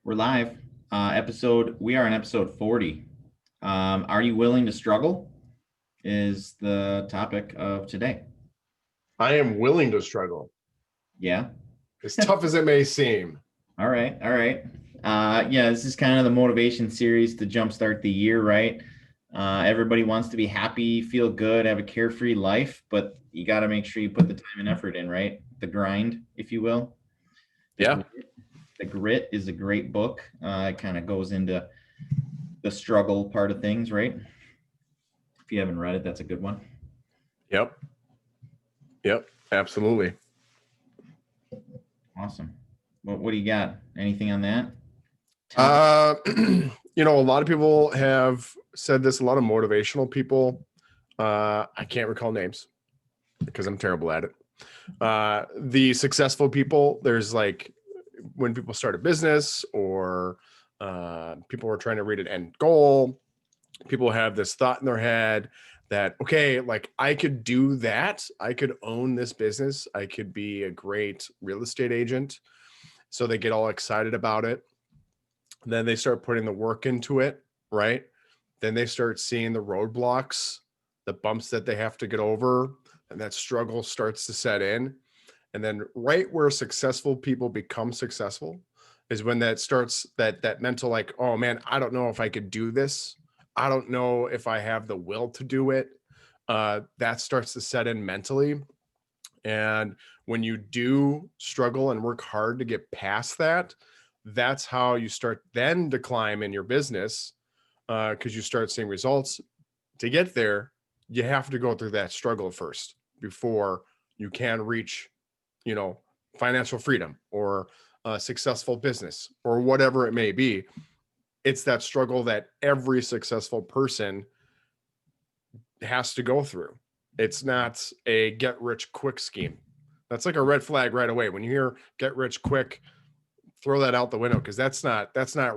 We're live. We are in episode 40. Are you willing to struggle? Is the topic of today. I am willing to struggle, Yeah. as tough as it may seem. All right. All right. Yeah, this is kind of the motivation series to jumpstart the year, right? Everybody wants to be happy, feel good, have a carefree life, but you got to make sure you put the time and effort in, right? The grind, if you will. Yeah. The Grit is a great book. It kind of goes into the struggle part of things, right? If you haven't read it, that's a good one. Yep. Absolutely. Awesome. What do you got? Anything on that? A lot of people have said this, a lot of motivational people. I can't recall names because I'm terrible at it. The successful people, there's like when people start a business or people are trying to reach an end goal, people have this thought in their head that, okay, like I could do that. I could own this business. I could be a great real estate agent. So they get all excited about it. Then they start putting the work into it, right? Then they start seeing the roadblocks, the bumps that they have to get over, and that struggle starts to set in. And then right where successful people become successful is when that starts, that mental like, oh man, I don't know if I could do this. I don't know if I have the will to do it. That starts to set in mentally. And when you do struggle and work hard to get past that, that's how you start then to climb in your business, because you start seeing results. To get there, you have to go through that struggle first before you can reach, financial freedom or a successful business or whatever it may be. It's that struggle that every successful person has to go through. It's not a get rich quick scheme. That's like a red flag right away. When you hear get rich quick, throw that out the window because that's not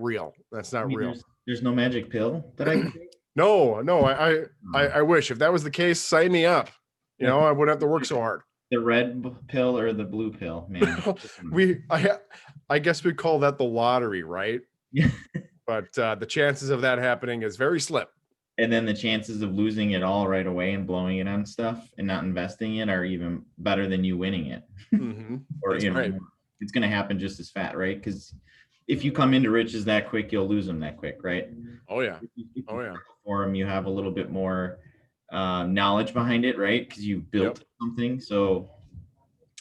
real. That's not real. There's no magic pill that I can take. No, I wish. If that was the case, sign me up. I wouldn't have to work so hard. The red pill or the blue pill, man. I guess we call that the lottery, right? Yeah. But the chances of that happening is very slim. And then the chances of losing it all right away and blowing it on stuff and not investing it are even better than you winning it. Mm-hmm. Or right. It's going to happen just as fast, right? Because if you come into riches that quick, you'll lose them that quick, right? Oh yeah. For them, you have a little bit more knowledge behind it, right? Because you built something. So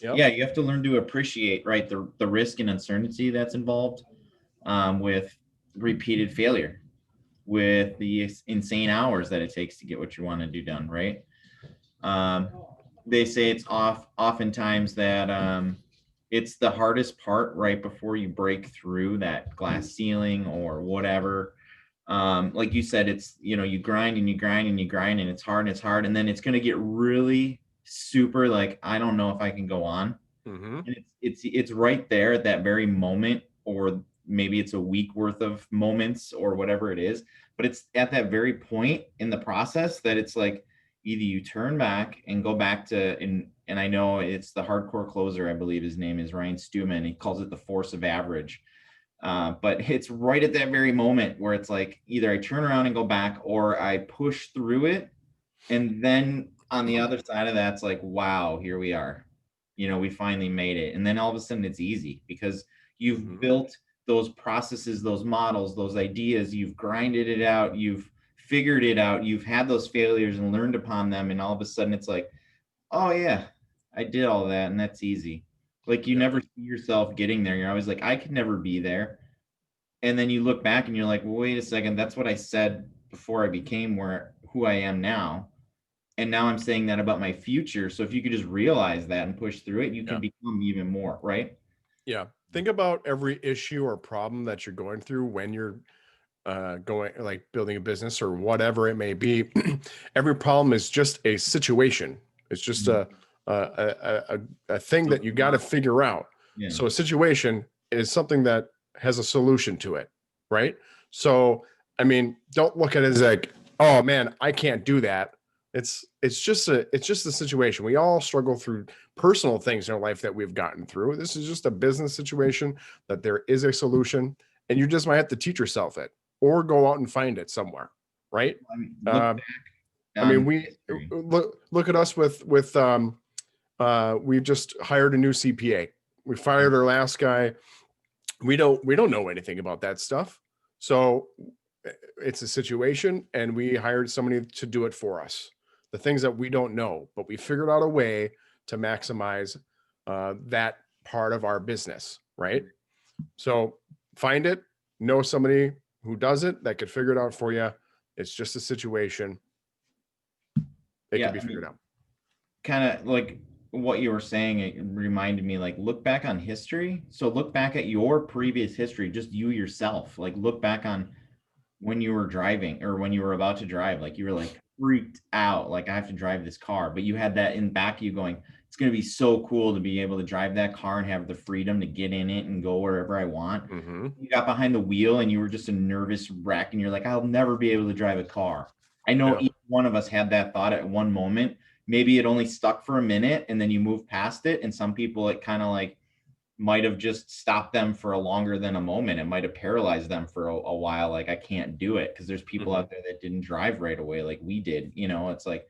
yeah, you have to learn to appreciate, right, the risk and uncertainty that's involved with repeated failure, with the insane hours that it takes to get what you want to do done, right? They say it's oftentimes that it's the hardest part right before you break through that glass ceiling or whatever. Like you said, it's, you grind and you grind and you grind and it's hard. And then it's going to get really super, like, I don't know if I can go on. Mm-hmm. And it's right there at that very moment, or maybe it's a week worth of moments or whatever it is, but it's at that very point in the process that it's like, either you turn back and go back to, and I know it's the hardcore closer, I believe his name is Ryan Stewman. He calls it the force of average. But it's right at that very moment where it's like, either I turn around and go back or I push through it. And then on the other side of that, it's like, wow, here we are. We finally made it. And then all of a sudden it's easy because you've built those processes, those models, those ideas, you've grinded it out, you've figured it out, you've had those failures and learned upon them. And all of a sudden it's like, oh yeah, I did all that. And that's easy. Like you never see yourself getting there. You're always like, I could never be there. And then you look back and you're like, well, wait a second. That's what I said before I became who I am now. And now I'm saying that about my future. So if you could just realize that and push through it, you can become even more, right? Yeah. Think about every issue or problem that you're going through when you're going, like building a business or whatever it may be. Every problem is just a situation. It's just a thing that you got to figure out. Yeah. So a situation is something that has a solution to it, right? So, I mean, don't look at it as like, oh man, I can't do that. It's just a situation. We all struggle through personal things in our life that we've gotten through. This is just a business situation that there is a solution, and you just might have to teach yourself it or go out and find it somewhere, right? I mean, look Uh, back I mean, on we history. look at us we just hired a new CPA. We Yeah. fired our last guy. We don't know anything about that stuff. So it's a situation, and we hired somebody to do it for us. The things that we don't know, but we figured out a way to maximize that part of our business, right? So find it, know somebody who does it that could figure it out for you. It's just a situation. It can Yeah, be I figured mean, out. kind of like what you were saying, it reminded me like look back on history. So look back at your previous history, just you yourself. Like look back on when you were driving or when you were about to drive, like you were like freaked out, like I have to drive this car, but you had that in back of you going, it's going to be so cool to be able to drive that car and have the freedom to get in it and go wherever I want. Mm-hmm. You got behind the wheel and you were just a nervous wreck and you're like, I'll never be able to drive a car. I know Yeah. each one of us had that thought at one moment. Maybe it only stuck for a minute and then you move past it. And some people it kind of like might have just stopped them for a longer than a moment. It might have paralyzed them for a while. Like, I can't do it because there's people Mm-hmm. out there that didn't drive right away like we did. It's like,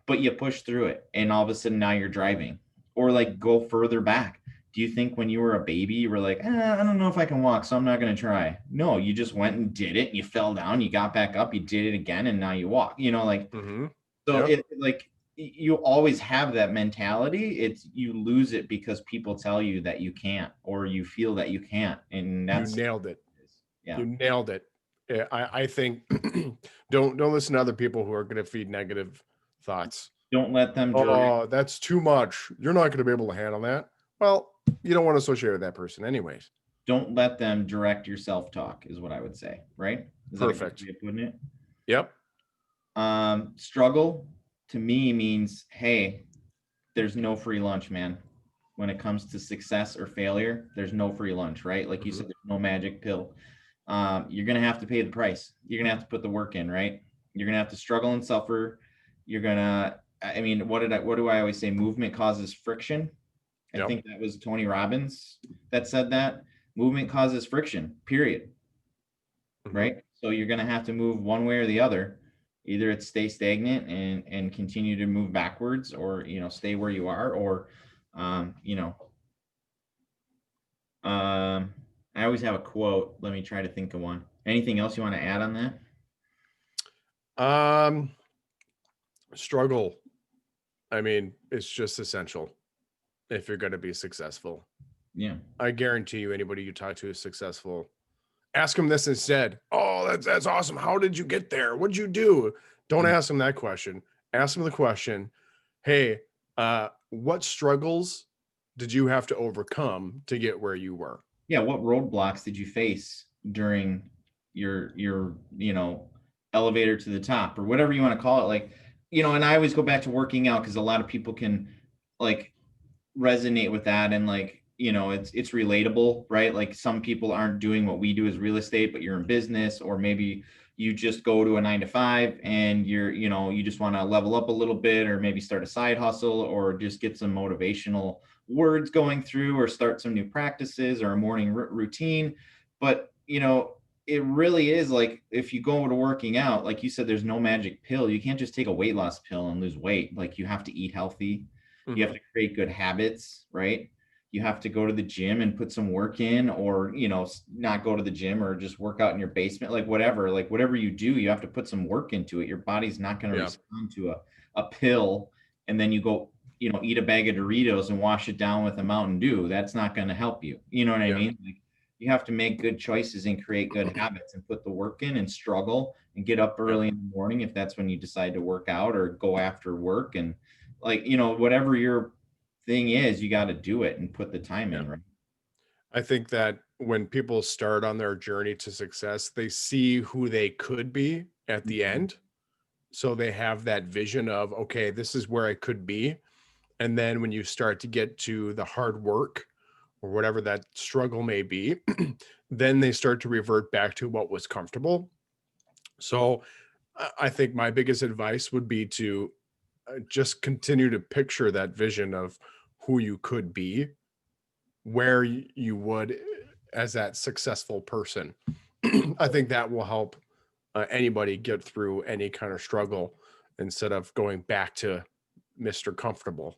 but you push through it and all of a sudden now you're driving. Or like go further back. Do you think when you were a baby, you were like, I don't know if I can walk, so I'm not going to try? No, you just went and did it. And you fell down, you got back up, you did it again, and now you walk. Like Mm-hmm. so Yep. like you always have that mentality. It's you lose it because people tell you that you can't or you feel that you can't. And You that's nailed it. yeah. You nailed it. Yeah, I think don't listen to other people who are going to feed negative thoughts. Don't let them direct Oh, that's too much. You're not going to be able to handle that. Well, you don't want to associate with that person anyways. don't let them direct your self-talk is what I would say, right? Is that a good Perfect. way of putting it? Yep. Struggle to me means, hey, there's no free lunch, man. When it comes to success or failure, there's no free lunch, right? Like you Mm-hmm. said, there's no magic pill. You're gonna have to pay the price. You're gonna have to put the work in, right? You're gonna have to struggle and suffer. You're gonna, I mean, what do I always say? Movement causes friction. I Yep. think that was Tony Robbins that said that. Movement causes friction, period. Mm-hmm. Right? So you're gonna have to move one way or the other. Either it's stay stagnant and continue to move backwards, or stay where you are, or um, you know, I always have a quote. Let me try to think of one. Anything else you want to add on that? Um, Struggle. I mean, it's just essential if you're going to be successful. Yeah. I guarantee you, anybody you talk to is successful. Ask them this instead. Oh, that's awesome. How did you get there? What'd you do? Don't ask them that question. Ask them the question, hey, what struggles did you have to overcome to get where you were? Yeah. What roadblocks did you face during your elevator to the top or whatever you want to call it? Like, and I always go back to working out because a lot of people can like resonate with that and like it's relatable, right? Like some people aren't doing what we do as real estate, but you're in business, or maybe you just go to a 9 to 5 and you just want to level up a little bit, or maybe start a side hustle, or just get some motivational words going through, or start some new practices or a morning routine. But it really is like if you go to working out, like you said, there's no magic pill. You can't just take a weight loss pill and lose weight. Like you have to eat healthy, you have Mm-hmm. to create good habits, right? You have to go to the gym and put some work in, or not go to the gym or just work out in your basement, like whatever you do, you have to put some work into it. Your body's not going to Yeah. respond to a pill, and then you go eat a bag of Doritos and wash it down with a Mountain Dew. That's not going to help you. You know what I Yeah. mean? Like, you have to make good choices and create good habits and put the work in and struggle and get up Yeah. early in the morning if that's when you decide to work out, or go after work, and like whatever your thing is, you got to do it and put the time Yeah. in, right? I think that when people start on their journey to success, they see who they could be at the Mhm. end. So they have that vision of, okay, this is where I could be. And then when you start to get to the hard work or whatever that struggle may be, then they start to revert back to what was comfortable. So I think my biggest advice would be to just continue to picture that vision of who you could be, where you would as that successful person. I think that will help anybody get through any kind of struggle instead of going back to Mr. Comfortable.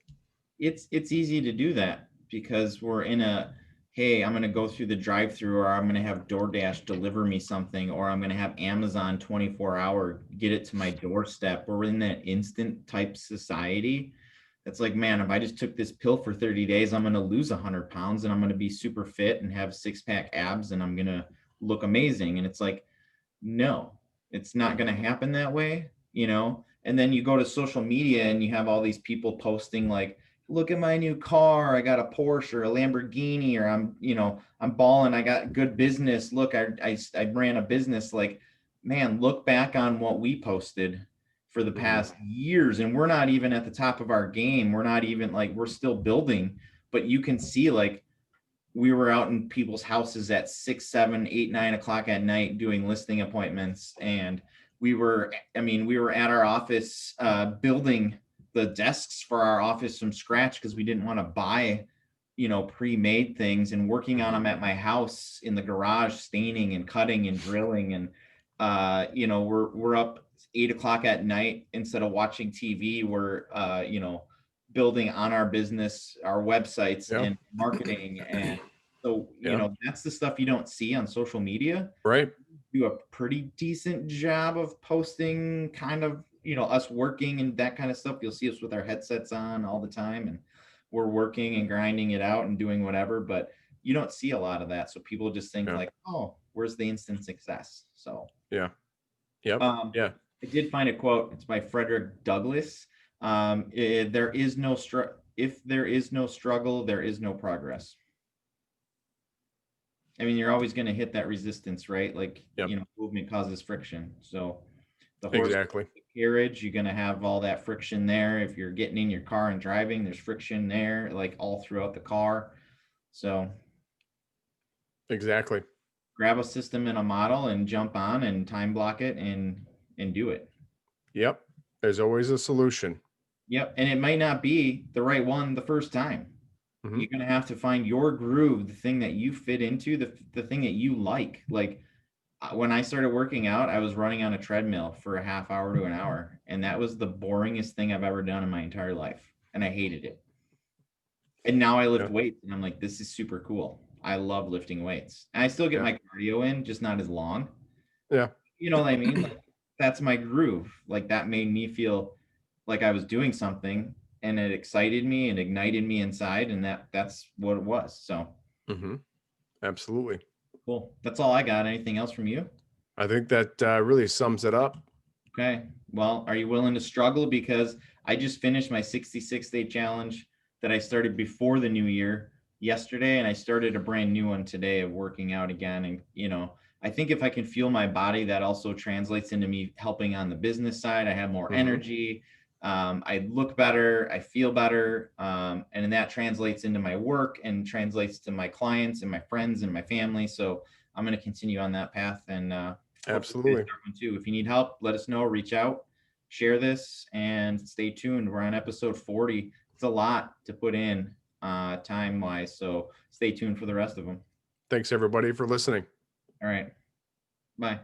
It's easy to do that because we're in a, hey, I'm going to go through the drive-through, or I'm going to have DoorDash deliver me something, or I'm going to have Amazon 24-hour get it to my doorstep. We're in that instant type society. That's like, man, if I just took this pill for 30 days, I'm going to lose 100 pounds and I'm going to be super fit and have six-pack abs and I'm going to look amazing. And it's like, no, it's not going to happen that way, you know? And then you go to social media and you have all these people posting like, look at my new car. I got a Porsche or a Lamborghini, or I'm, you know, I'm balling. I got good business. Look, I ran a business. Like, man, look back on what we posted for the past years. And we're not even at the top of our game. We're not even like, we're still building, but you can see like, we were out in people's houses at 6, 7, 8, 9 o'clock at night doing listing appointments. And we were at our office building the desks for our office from scratch because we didn't want to buy, you know, pre-made things, and working on them at my house in the garage, staining and cutting and drilling. And, you know, we're up 8 o'clock at night instead of watching TV. We're, you know, building on our business, our websites Yeah. and marketing. And so, you know, that's the stuff you don't see on social media. Right. Do a pretty decent job of posting kind of, you know, us working and that kind of stuff. You'll see us with our headsets on all the time and we're working and grinding it out and doing whatever, but you don't see a lot of that. So people just think like, oh, where's the instant success? So yeah. Yep. Yeah. I did find a quote. It's by Frederick Douglas. There is no if there is no struggle, there is no progress. I mean, you're always going to hit that resistance, right? Like, you know, movement causes friction. So the horse, Exactly. the carriage, you're going to have all that friction there. If you're getting in your car and driving, there's friction there, like all throughout the car. So Exactly. grab a system and a model and jump on and time block it and do it. Yep. There's always a solution. Yep. And it might not be the right one the first time. You're going to have to find your groove, the thing that you fit into, the thing that you like. Like when I started working out, I was running on a treadmill for a half hour to an hour. And that was the boringest thing I've ever done in my entire life. And I hated it. And now I lift weights and I'm like, this is super cool. I love lifting weights. And I still get my cardio in, just not as long. Yeah. You know what I mean? Like, that's my groove. Like that made me feel like I was doing something, and it excited me and ignited me inside, and that's what it was. So Absolutely. Cool. That's all I got. Anything else from you? I think that really sums it up. Okay. Well, are you willing to struggle? Because I just finished my 66-day challenge that I started before the new year yesterday, and I started a brand new one today of working out again. And, you know, I think if I can feel my body, that also translates into me helping on the business side. I have more energy. I look better. I feel better. And then that translates into my work and translates to my clients and my friends and my family. So I'm going to continue on that path. And absolutely. Too. If you need help, let us know. Reach out, share this, and stay tuned. We're on episode 40. It's a lot to put in time wise. So stay tuned for the rest of them. Thanks everybody for listening. All right. Bye.